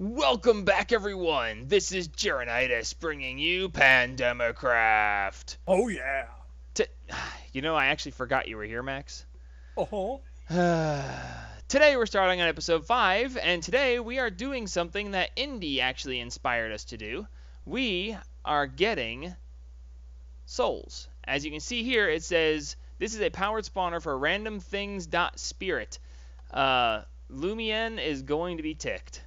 Welcome back, everyone. This is Geronitis bringing you Pandemipack. Oh yeah. T I actually forgot you were here, Max. Uh-huh. Today we're starting on episode 5, and today we are doing something that Indi actually inspired us to do. We are getting souls. As you can see here, it says this is a powered spawner for random things.spirit. Lumien is going to be ticked.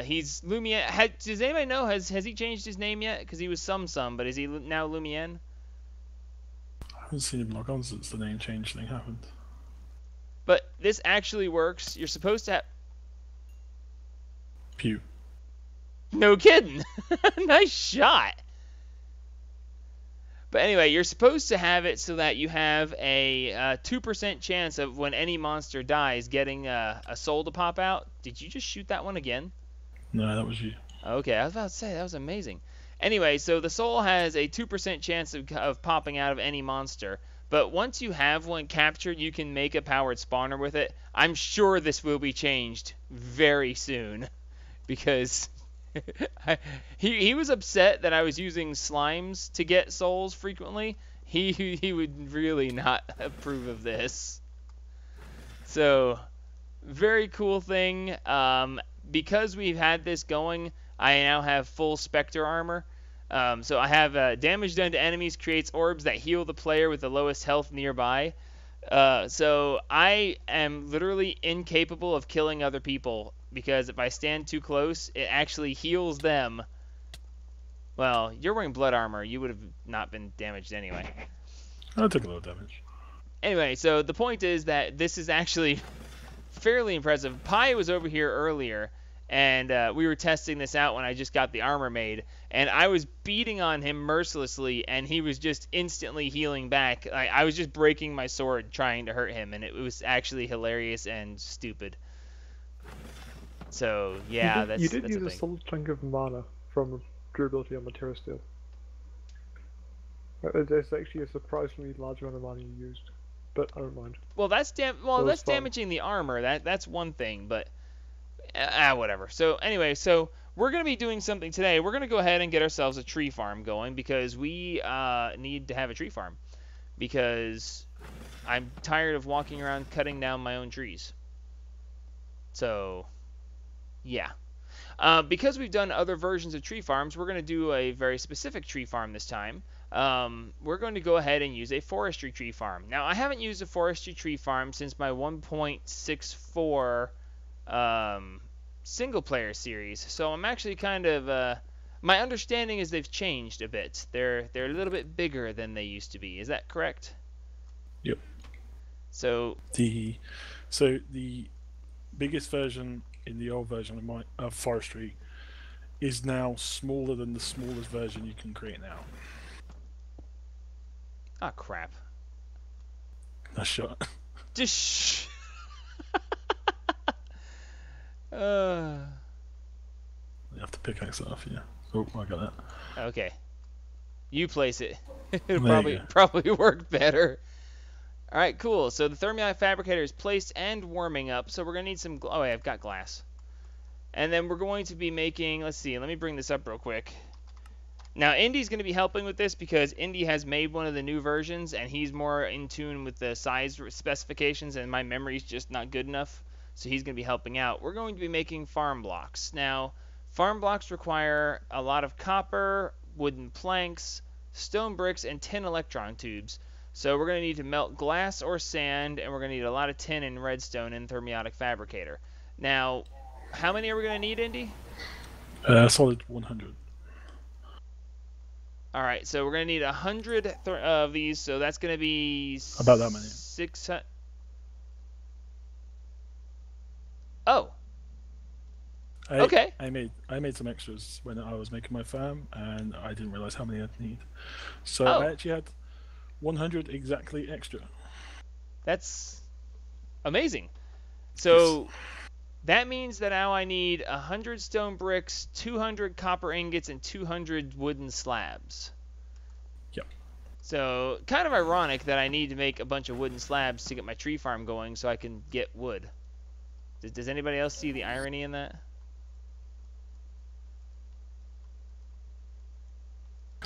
He's Lumien. Does anybody know? Has he changed his name yet? Because he was Sum, but is he now Lumien? I haven't seen him log on since the name change thing happened. But this actually works. You're supposed to have... Pew. No kidding. Nice shot. But anyway, you're supposed to have it so that you have a 2% chance of when any monster dies getting a soul to pop out. Did you just shoot that one again? No, that was you. Okay, I was about to say, that was amazing. Anyway, so the soul has a 2% chance of popping out of any monster. But once you have one captured, you can make a powered spawner with it. I'm sure this will be changed very soon. Because he was upset that I was using slimes to get souls frequently. He would really not approve of this. So, very cool thing. Because we've had this going, I now have full Spectre armor. So I have damage done to enemies creates orbs that heal the player with the lowest health nearby. So I am literally incapable of killing other people because if I stand too close, it actually heals them. Well, you're wearing blood armor. You would have not been damaged anyway. I took a little damage. Anyway, so the point is that this is actually fairly impressive. Pi was over here earlier, and we were testing this out when I just got the armor made, and I was beating on him mercilessly, and he was just instantly healing back. I was just breaking my sword trying to hurt him, and it was actually hilarious and stupid. So, yeah, you did that's use a a thing. solid chunk of mana from durability on Material Steel. It's actually a surprisingly large amount of mana you used, but I don't mind. Well, that's damaging the armor. That's one thing, but whatever. So anyway, so we're gonna be doing something today. We're gonna go ahead and get ourselves a tree farm going because we need to have a tree farm because I'm tired of walking around cutting down my own trees. So, yeah. Because we've done other versions of tree farms, we're going to do a very specific tree farm this time. We're going to go ahead and use a forestry tree farm. Now, I haven't used a forestry tree farm since my 1.64 single-player series, so I'm actually kind of... my understanding is they've changed a bit. They're a little bit bigger than they used to be. Is that correct? Yep. So the biggest version in the old version of forestry is now smaller than the smallest version you can create now. oh crap. Nice shot. Just You have to pickaxe it off, yeah. Oh, I got that. okay. You place it. It'll There you go. probably work better. All right, cool. So the thermite fabricator is placed and warming up. So we're gonna need some. Oh, wait, I've got glass. And then we're going to be making. Let's see. Let me bring this up real quick. Now Indy's gonna be helping with this because Indy has made one of the new versions, and he's more in tune with the size specifications, and my memory's just not good enough. So he's gonna be helping out. We're going to be making farm blocks. Now, farm blocks require a lot of copper, wooden planks, stone bricks, and tin electron tubes. So we're going to need to melt glass or sand, and we're going to need a lot of tin and redstone in thermiotic fabricator. Now, how many are we going to need, Indy? Solid 100. All right, so we're going to need 100 of these, so that's going to be... About that many. 600... Oh. Okay. I made some extras when I was making my farm, and I didn't realize how many I'd need. So I actually had 100 exactly extra. That's amazing. So that means that now I need 100 stone bricks, 200 copper ingots, and 200 wooden slabs. Yep. So kind of ironic that I need to make a bunch of wooden slabs to get my tree farm going so I can get wood. Does anybody else see the irony in that?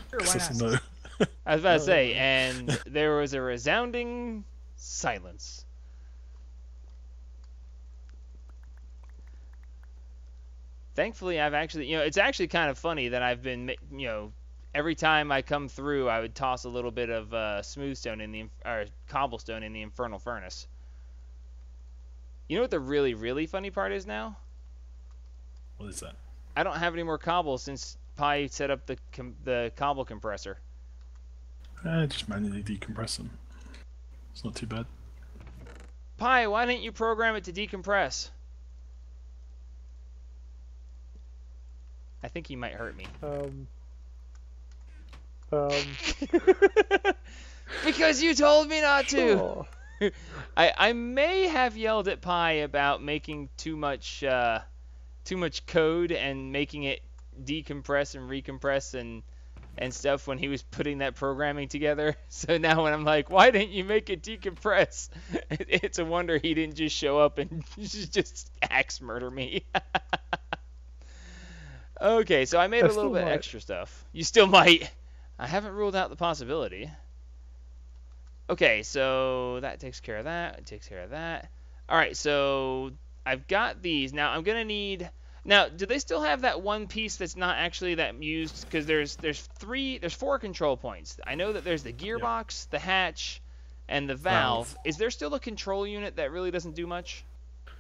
Sure, why Says not? no. I was about to No, say, no. and there was a resounding silence. Thankfully, I've actually, it's actually kind of funny that I've been, every time I come through, I would toss a little bit of smooth stone or cobblestone in the infernal furnace. You know what the really, really funny part is now? What is that? I don't have any more cobble since Pi set up the cobble compressor. Just manually decompress them. It's not too bad. Pi, why didn't you program it to decompress? I think he might hurt me. Because you told me not to. Sure. I may have yelled at Pi about making too much code and making it decompress and recompress and stuff when he was putting that programming together. So now when I'm like, why didn't you make it decompress? It's a wonder he didn't just show up and just axe murder me. Okay, so I made a little bit extra stuff. You still might. I haven't ruled out the possibility. Okay, so that takes care of that. It takes care of that. All right, so I've got these. Now I'm gonna need. Now, do they still have that one piece that's not actually that used? Because there's 4 control points. I know that there's the gearbox, the hatch, and the valve. Is there still a control unit that really doesn't do much?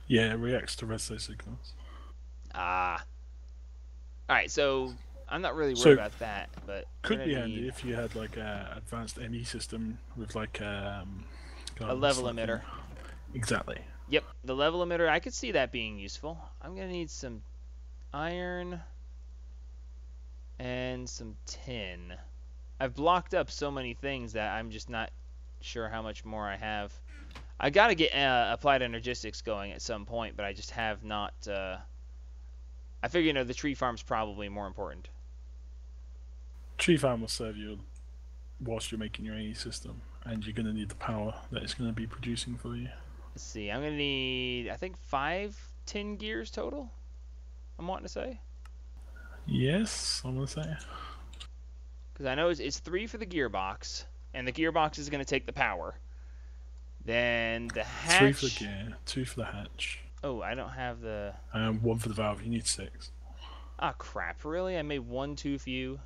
Yeah, it reacts to reso signals. Ah. All right, so I'm not really worried about that, but could be handy if you had like a advanced ME system with like a level emitter. Exactly. Yep, the level emitter. I could see that being useful. I'm gonna need some iron and some tin. I've blocked up so many things that I'm just not sure how much more I have. I gotta get applied energistics going at some point, but I just have not. I figure, the tree farm's probably more important. Tree farm will serve you whilst you're making your AE system, and you're going to need the power that it's going to be producing for you. Let's see, I'm going to need, I think, 5 tin gears total, I'm wanting to say. Yes, I'm going to say. Because I know it's 3 for the gearbox, and the gearbox is going to take the power. Then the hatch... 3 for the gear, 2 for the hatch. Oh, I don't have the... 1 for the valve, you need 6. Ah, crap, really? I made 1 too few?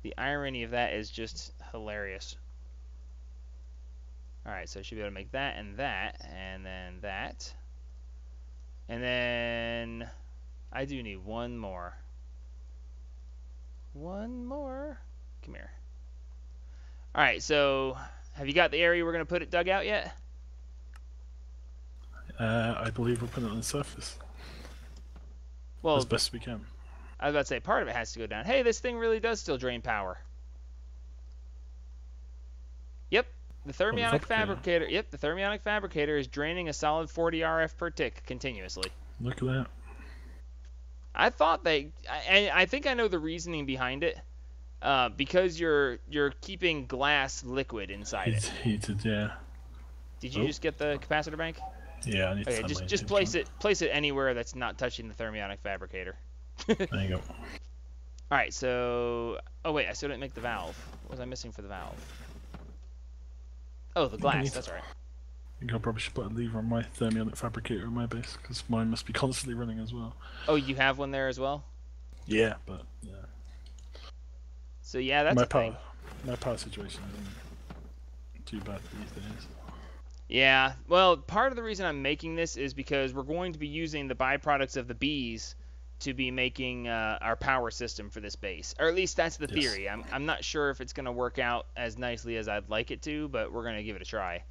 The irony of that is just hilarious. Alright, so I should be able to make that, and then that. And then... I do need 1 more. 1 more? Come here. Alright, so... Have you got the area we're going to put it dug out yet? I believe we'll put it on the surface. Well, as best we can. I was about to say, part of it has to go down. Hey, this thing really does still drain power. Yep, the thermionic fabricator. Yep, the thermionic fabricator is draining a solid 40 RF per tick continuously. Look at that. I thought I think I know the reasoning behind it. Because you're keeping glass liquid inside it. Heated, yeah. Did you just get the capacitor bank? Yeah, I need okay, just place it anywhere that's not touching the thermionic fabricator. There you go. Alright, so... Oh, wait, I still didn't make the valve. What was I missing for the valve? Oh, the glass, that's right. I think I probably should put a lever on my thermionic fabricator in my base, because mine must be constantly running as well. Oh, you have one there as well? Yeah, but... yeah. So, yeah, that's my power situation isn't too bad these days. Yeah, well, part of the reason I'm making this is because we're going to be using the byproducts of the bees to be making our power system for this base. Or at least that's the theory. Yes. I'm not sure if it's going to work out as nicely as I'd like it to, but we're going to give it a try.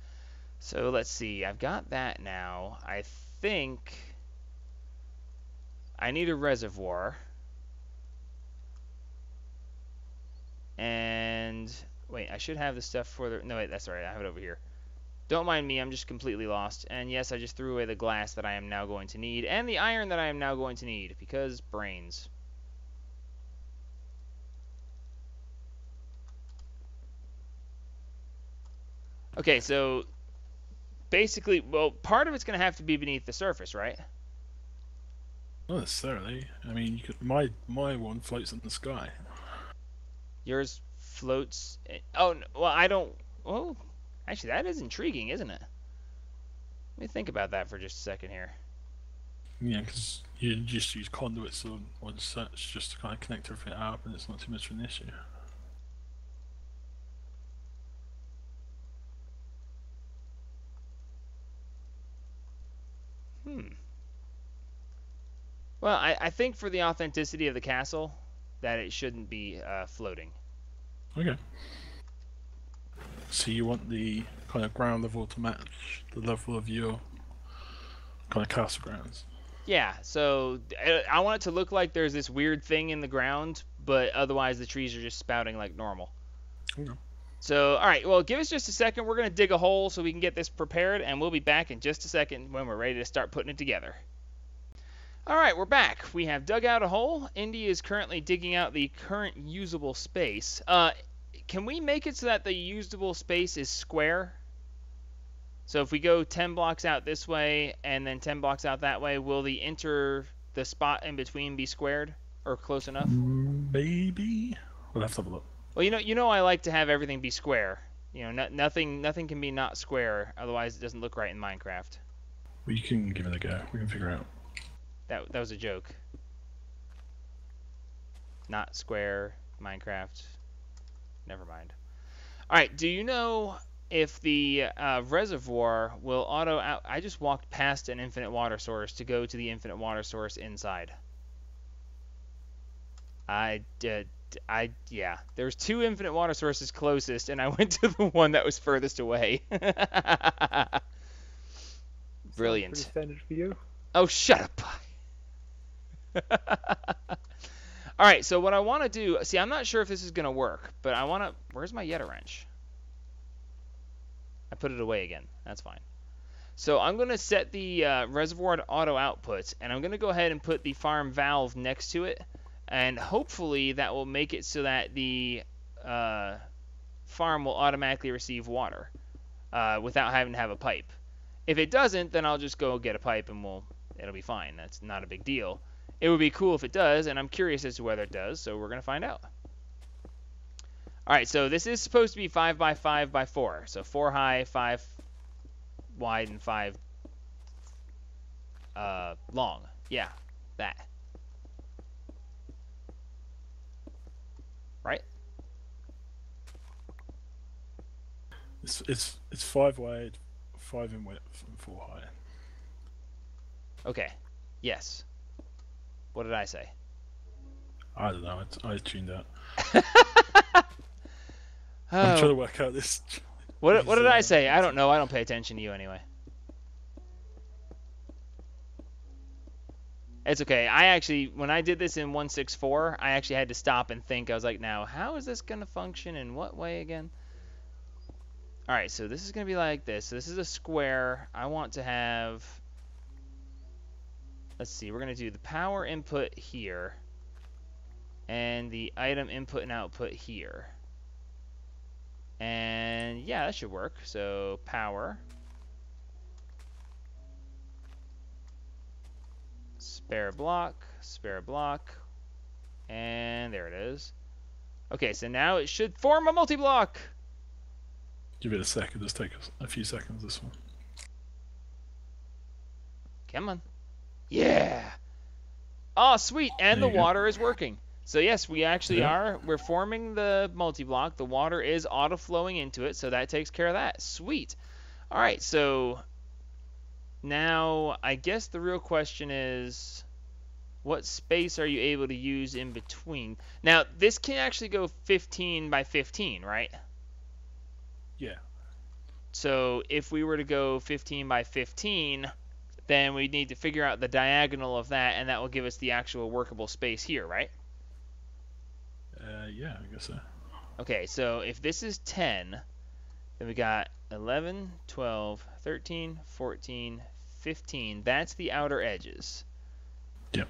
So let's see. I've got that now. I think I need a reservoir. And wait, I should have the stuff for the... No, wait, that's all right. I have it over here. Don't mind me, I'm just completely lost. And yes, I just threw away the glass that I am now going to need, and the iron that I am now going to need, because brains. Okay, so basically, well, part of it's going to have to be beneath the surface, right? Not necessarily. I mean, my one floats in the sky. Yours floats. Oh, well, I don't. Oh, actually, that is intriguing, isn't it? Let me think about that for just a second here. Yeah, because you just use conduits or such just to kind of connect everything up, and it's not too much of an issue. Well, I think for the authenticity of the castle, that it shouldn't be floating. Okay. So you want the kind of ground level to match the level of your kind of castle grounds. Yeah, so I want it to look like there's this weird thing in the ground, but otherwise the trees are just spouting like normal. Okay. So, all right, well, give us just a second. We're going to dig a hole so we can get this prepared, and we'll be back in just a second when we're ready to start putting it together. All right, we're back. We have dug out a hole. Indy is currently digging out the current usable space. Can we make it so that the usable space is square? So if we go 10 blocks out this way and then 10 blocks out that way, will the spot in between be squared or close enough? Maybe. We'll have to have a look. Well, you know I like to have everything be square. You know, nothing can be not square, otherwise it doesn't look right in Minecraft. Well, you can give it a go. We can figure it out. That was a joke. Not square, Minecraft. Never mind. All right, do you know if the reservoir will auto out? I just walked past an infinite water source to go to the infinite water source inside. Yeah. There's 2 infinite water sources closest, and I went to the one that was furthest away. Brilliant. Pretty standard for you. Oh, shut up. All right, so what I want to do, see, I'm not sure if this is going to work, but I want to, where's my Yeta wrench? I put it away again. That's fine. So I'm going to set the reservoir to auto output, and I'm going to go ahead and put the farm valve next to it, and hopefully that will make it so that the farm will automatically receive water without having to have a pipe. If it doesn't, then I'll just go get a pipe and it'll be fine. That's not a big deal. It would be cool if it does, and I'm curious as to whether it does, so we're going to find out. All right, so this is supposed to be 5 by 5 by 4. So 4 high, 5 wide, and 5 long. Yeah, that. Right? It's 5 wide, 5 in width, and 4 high. Okay. Yes. What did I say? I don't know. I tuned out. Oh. I'm trying to work out this. What did I say? I don't know. I don't pay attention to you anyway. It's okay. I actually, when I did this in 1.6.4, I actually had to stop and think. I was like, now, how is this going to function? In what way again? All right, so this is going to be like this. So this is a square. I want to have... Let's see. We're going to do the power input here. And the item input and output here. And yeah, that should work. So power. Spare block. And there it is. Okay, so now it should form a multi-block. Give it a second. Just take a few seconds, this one. Come on. Yeah. Oh, sweet. And the water is working. So yes, we actually are. We're forming the multi-block. The water is auto-flowing into it, so that takes care of that. Sweet. All right, so now I guess the real question is, what space are you able to use in between? Now, this can actually go 15 by 15, right? Yeah. So if we were to go 15 by 15, then we need to figure out the diagonal of that, and that will give us the actual workable space here, right? Yeah, I guess so. Okay, so if this is 10, then we got 11, 12, 13, 14, 15. That's the outer edges. Yep.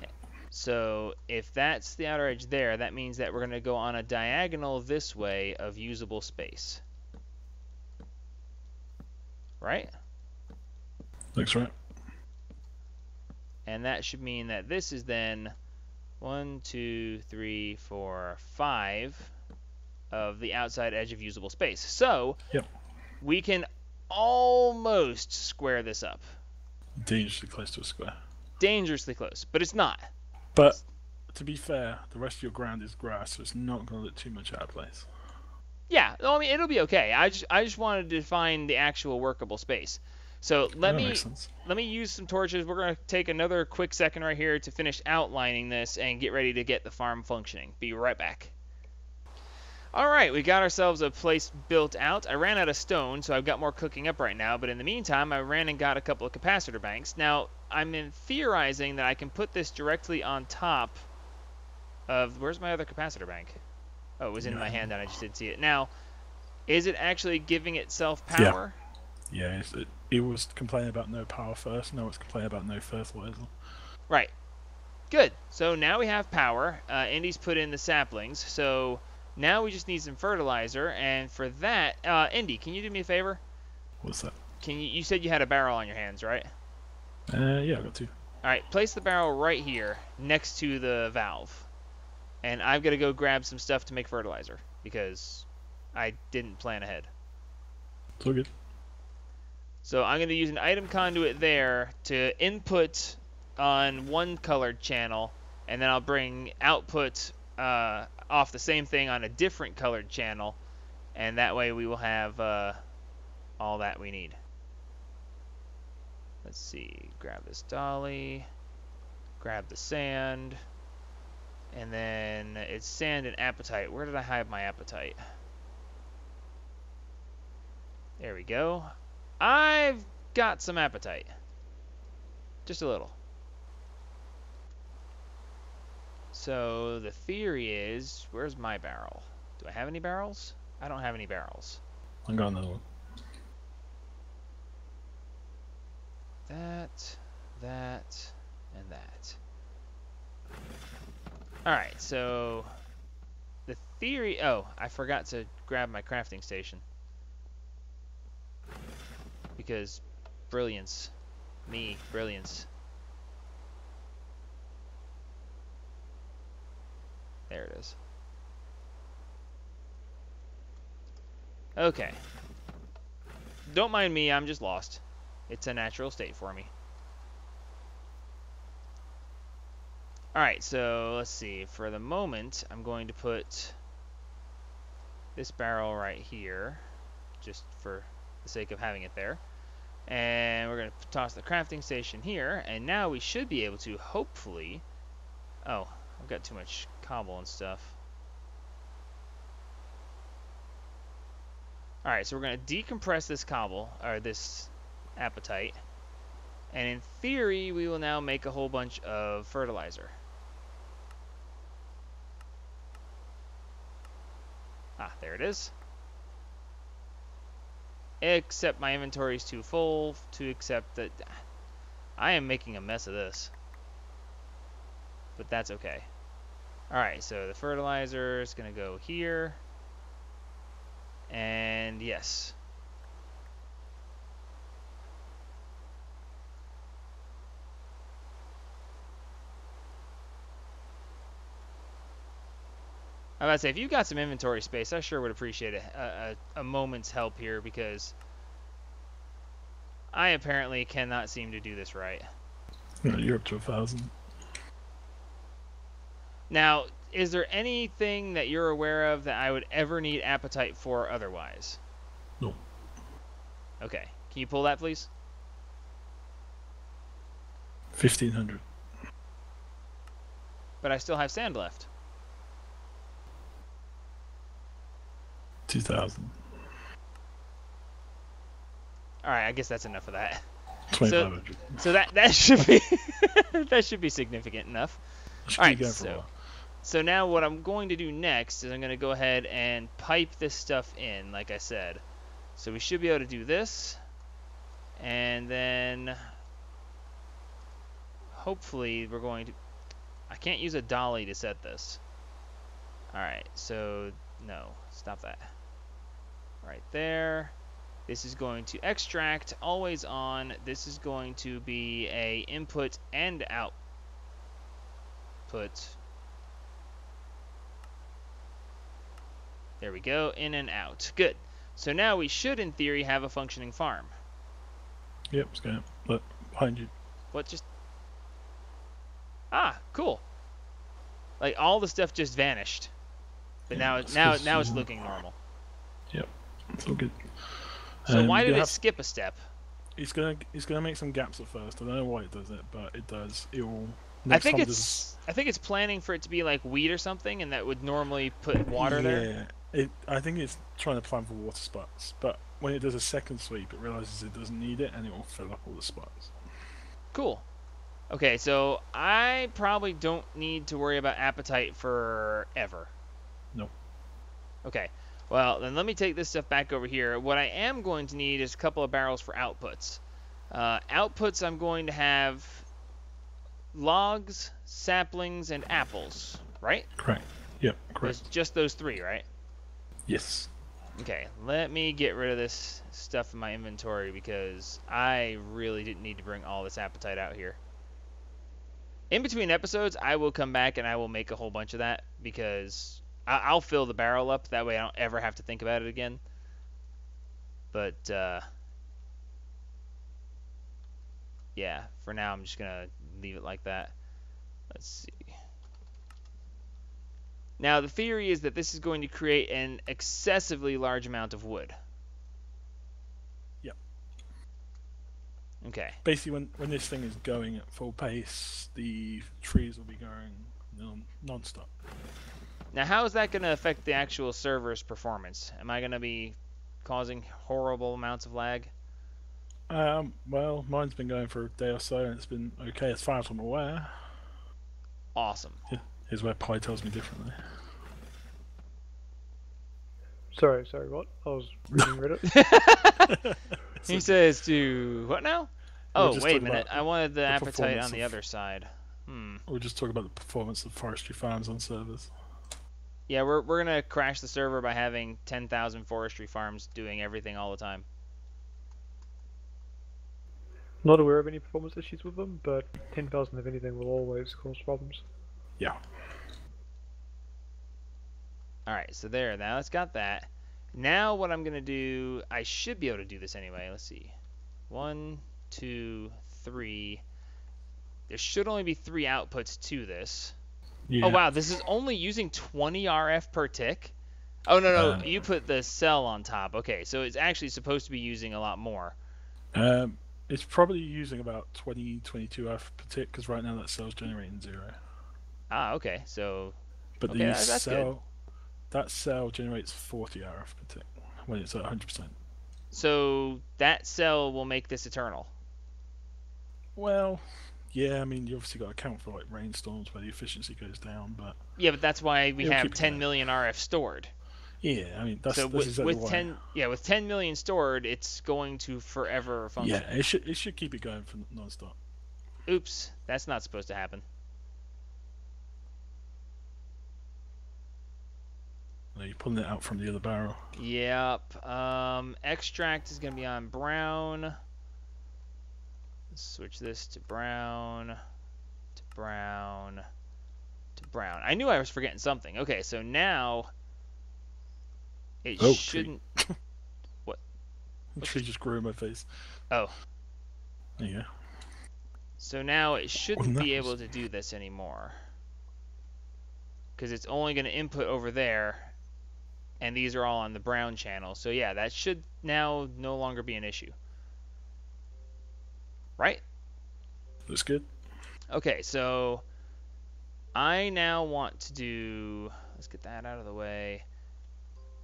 So if that's the outer edge there, that means that we're going to go on a diagonal this way of usable space. Right? Looks right. And that should mean that this is then 1, 2, 3, 4, 5. of the outside edge of usable space. So Yep. we can almost square this up. Dangerously close to a square. Dangerously close, but it's not. But to be fair, the rest of your ground is grass, so it's not going to look too much out of place. Yeah, I mean, it'll be okay. I just wanted to find the actual workable space. So let me use some torches. We're going to take another quick second right here to finish outlining this and get ready to get the farm functioning. Be right back. Alright, we got ourselves a place built out. I ran out of stone, so I've got more cooking up right now, but in the meantime, I ran and got a couple of capacitor banks. Now, I'm theorizing that I can put this directly on top of... Where's my other capacitor bank? Oh, it was in my hand and I just didn't see it. Now, is it actually giving itself power? Yeah, it was complaining about no power first, now it's complaining about no fertilizer. Right. Good. So now we have power. Indy's put in the saplings, so... Now we just need some fertilizer, and for that, Indy, can you do me a favor? What's that? You said you had a barrel on your hands, right? Yeah, I got two. All right, place the barrel right here, next to the valve, and I've got to go grab some stuff to make fertilizer because I didn't plan ahead. It's all good. So I'm going to use an item conduit there to input on one colored channel, and then I'll bring output off the same thing on a different colored channel, and that way we will have all that we need. Let's see, grab this dolly, grab the sand, and then it's sand and apatite. Where did I hide my apatite? There we go. I've got some apatite. Just a little. So the theory is, where's my barrel? Do I have any barrels? I don't have any barrels. I got another one. That, and that. Alright, so the theory... Oh, I forgot to grab my crafting station. Because brilliance. Brilliance. There it is. Okay. Don't mind me, I'm just lost. It's a natural state for me. Alright, so let's see. For the moment, I'm going to put this barrel right here, just for the sake of having it there. And we're going to toss the crafting station here, and now we should be able to hopefully... Oh, I've got too much cobble and stuff. Alright, so we're going to decompress this cobble, or this apatite, and in theory we will now make a whole bunch of fertilizer. Ah, there it is. Except my inventory is too full to accept that. I am making a mess of this. But that's okay. Alright, so the fertilizer is going to go here. And yes. I was about to say, if you got some inventory space, I sure would appreciate a moment's help here, because I apparently cannot seem to do this right. Yeah, you're up to 1,000. Now, is there anything that you're aware of that I would ever need apatite for otherwise? No. Okay. Can you pull that, please? 1,500. But I still have sand left. 2,000. Alright, I guess that's enough of that. 2,500. So that should be that should be significant enough. Alright, so now what I'm going to do next is I'm going to go ahead and pipe this stuff in, like I said. So we should be able to do this. And then hopefully we're going to... I can't use a dolly to set this. Alright, so no, stop that. Right there. This is going to extract, always on. This is going to be a input and output. There we go. In and out. Good. So now we should, in theory, have a functioning farm. Yep, it's going. Look, behind you. What just... Ah, cool. Like, all the stuff just vanished. But Yeah, now it's looking normal. Yep, it's all good. So why did it skip a step? It's gonna make some gaps at first. I don't know why it does it, but it does. It will. I think it's planning for it to be like wheat or something, and that would normally put water there. Yeah, I think it's trying to plan for water spots, but when it does a second sweep, it realizes it doesn't need it, and it will fill up all the spots. Cool. Okay, so I probably don't need to worry about appetite forever. Nope. Okay. Well, then let me take this stuff back over here. What I am going to need is a couple of barrels for outputs. Outputs, I'm going to have logs, saplings, and apples, right? Correct. Yep, correct. There's just those three, right? Yes. Okay, let me get rid of this stuff in my inventory because I really didn't need to bring all this appetite out here. In between episodes, I will come back and I will make a whole bunch of that because I'll fill the barrel up. That way I don't ever have to think about it again. But, yeah, for now I'm just going to leave it like that. Let's see. Now, the theory is that this is going to create an excessively large amount of wood. Yep. Okay. Basically, when this thing is going at full pace, the trees will be going non-stop. Now, how is that going to affect the actual server's performance? Am I going to be causing horrible amounts of lag? Well, mine's been going for a day or so, and it's been okay as far as I'm aware. Awesome. Yeah. Here's where Pi tells me differently. Sorry, what? I was reading Reddit. He says to... What now? Oh, wait a minute. I wanted the appetite on the other side. We're just talking about the performance of forestry farms on servers. Yeah, we're going to crash the server by having 10,000 forestry farms doing everything all the time. Not aware of any performance issues with them, but 10,000 of anything will always cause problems. Yeah. Alright, so there. Now it's got that. Now what I'm going to do... I should be able to do this anyway. Let's see. 1, 2, 3. There should only be 3 outputs to this. Yeah. Oh, wow. This is only using 20 RF per tick? Oh, no. You put the cell on top. Okay, so it's actually supposed to be using a lot more. It's probably using about 22 RF per tick, because right now that cell's generating 0. Ah, okay. So... But okay, that's good. That cell generates 40 RF per tick when it's at 100%. So that cell will make this eternal? Well, yeah, I mean, you obviously got to account for like rainstorms where the efficiency goes down, but... Yeah, but that's why we have 10 million RF stored. Yeah, I mean, that's exactly why. With 10 million stored, it's going to forever function. Yeah, it should keep it going for non-stop. Oops, that's not supposed to happen. You're pulling it out from the other barrel. Yep. Extract is going to be on brown. Let's switch this to brown, to brown, to brown. I knew I was forgetting something. Okay, so now it shouldn't... What? The tree just grew in my face. Oh. There you go. So now it shouldn't be able to do this anymore. Because it's only going to input over there. And these are all on the brown channel. So yeah, that should now no longer be an issue. Right? That's good. Okay, so I now want to do... Let's get that out of the way.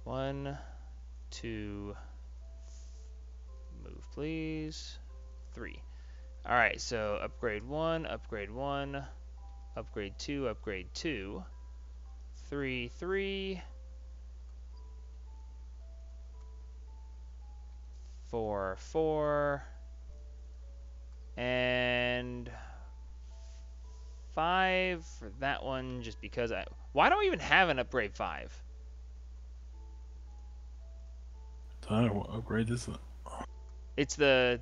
1, 2... Move, please. 3. Alright, so upgrade 1, upgrade 1, upgrade 2, upgrade 2. 3, 3... 4, 4, and 5 for that one, just because I... Why don't we even have an upgrade 5? I don't know, what upgrade is it? It's the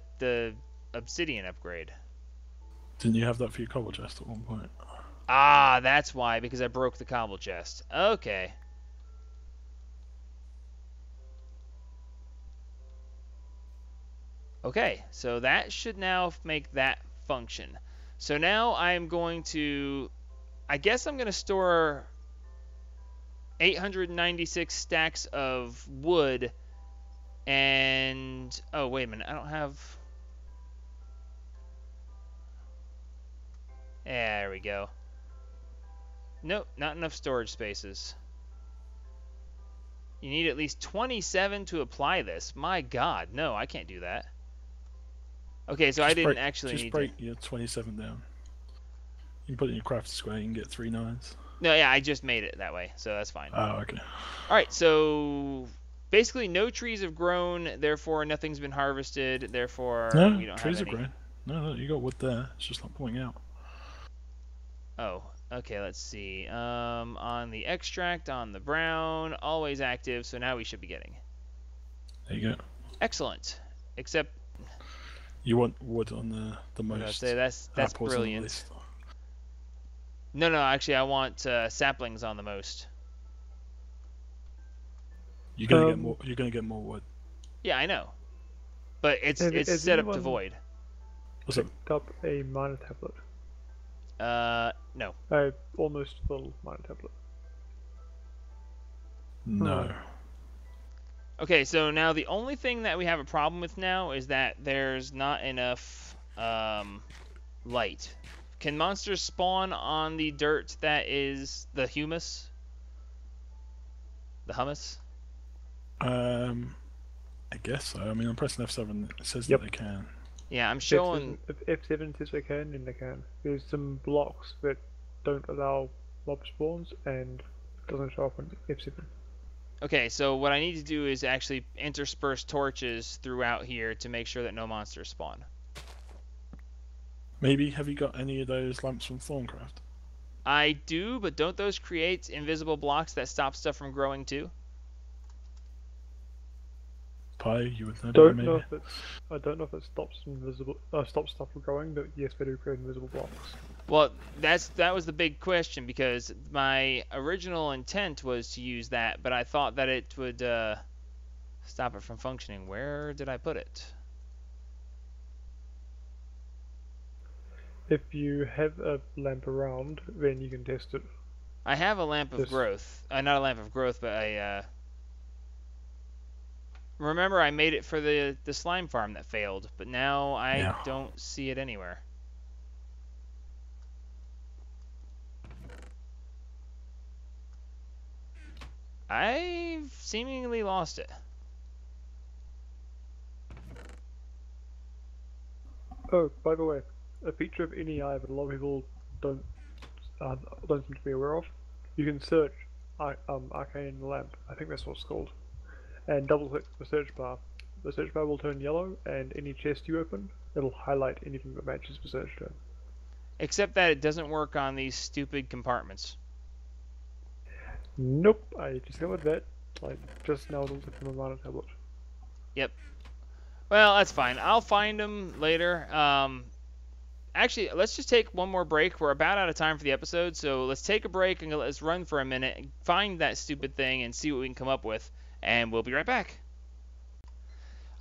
obsidian upgrade. Didn't you have that for your cobble chest at one point? Ah, that's why, because I broke the cobble chest. Okay. Okay, so that should now make that function. So now I'm going to, I guess I'm going to store 896 stacks of wood and, oh, wait a minute, I don't have, there we go. Nope, not enough storage spaces. You need at least 27 to apply this. My God, no, I can't do that. Okay, so I didn't actually need to. Just break your 27 down. You can put it in your craft square, you can get 3 9s. No, yeah, I just made it that way, so that's fine. Oh, okay. Alright, so basically no trees have grown, therefore nothing's been harvested, therefore No, we don't trees have are any. grown. No, you got wood there. It's just not pulling out. Oh, okay, let's see. On the extract, on the brown, always active, so now we should be getting. There you go. Excellent. Except, You want wood on the I was most. say that's apples on the brilliant. list. No, actually I want saplings on the most. You're gonna get more. You're gonna get more wood. Yeah, I know. But it's Has set up to anyone void. What's up? picked up a miner tablet? No. A almost full miner tablet. No. Okay, so now the only thing that we have a problem with now is that there's not enough light. Can monsters spawn on the dirt that is the humus? The hummus? I guess so. I mean, I'm pressing F7. It says Yep. that they can. Yeah, I'm showing. If F7 says they can, then they can. There's some blocks that don't allow mob spawns, and it doesn't show up on F7. Okay, so what I need to do is actually intersperse torches throughout here to make sure that no monsters spawn. Maybe have you got any of those lamps from Thorncraft? I do, but don't those create invisible blocks that stop stuff from growing too? Pi, you would know. Don't maybe. know if it's. I don't know if it stops stuff from growing, but yes, they do create invisible blocks. Well, that was the big question, because my original intent was to use that, but I thought that it would stop it from functioning. Where did I put it? If you have a lamp around, then you can test it. I have a lamp of This- growth. Not a lamp of growth, but a. Remember, I made it for the slime farm that failed, but now I Yeah. don't see it anywhere. I've seemingly lost it. Oh, by the way, a feature of NEI that a lot of people don't seem to be aware of. You can search arcane lamp. I think that's what it's called, and double click the search bar. The search bar will turn yellow, and any chest you open, it'll highlight anything that matches the search term. Except that it doesn't work on these stupid compartments. Nope, I discovered that like just now from a miner tablet. Yep. Well, that's fine. I'll find them later. Actually, let's just take one more break. We're about out of time for the episode, so let's take a break and let's run for a minute and find that stupid thing and see what we can come up with, and we'll be right back.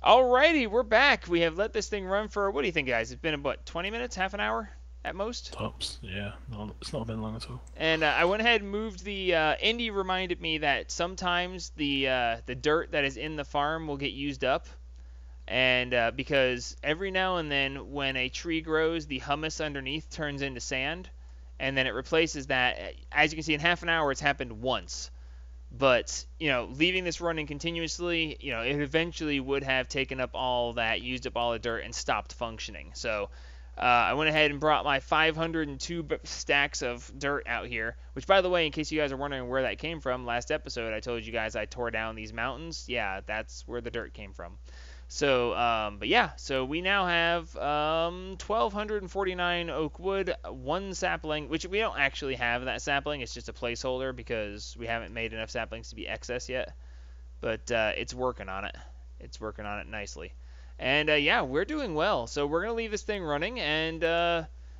Alrighty, we're back. We have let this thing run for, what do you think, guys? It's been, what, 20 minutes, half an hour at most? Tops, yeah. No, it's not been long at all. And I went ahead and moved the, Indy reminded me that sometimes the dirt that is in the farm will get used up. And because every now and then when a tree grows, the humus underneath turns into sand, and then it replaces that. As you can see, in half an hour, it's happened once. But, leaving this running continuously, it eventually would have taken up all that, used up all the dirt, and stopped functioning. So I went ahead and brought my 502 stacks of dirt out here, which, by the way, in case you guys are wondering where that came from, last episode I told you guys I tore down these mountains. Yeah, that's where the dirt came from. So, but yeah, so we now have 1,249 oak wood, 1 sapling, which we don't actually have that sapling. It's just a placeholder because we haven't made enough saplings to be excess yet. But it's working on it. It's working on it nicely. And yeah, we're doing well. So we're going to leave this thing running, and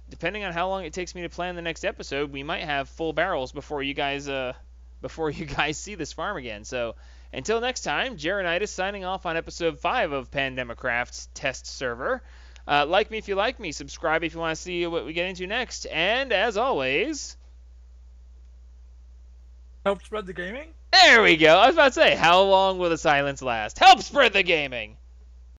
depending on how long it takes me to plan the next episode, we might have full barrels before you guys see this farm again. So Until next time, Jarenitis signing off on episode 5 of Pandemipack's test server. Like me if you like me, subscribe if you want to see what we get into next, and as always... Help spread the gaming? There we go. I was about to say, how long will the silence last? Help spread the gaming!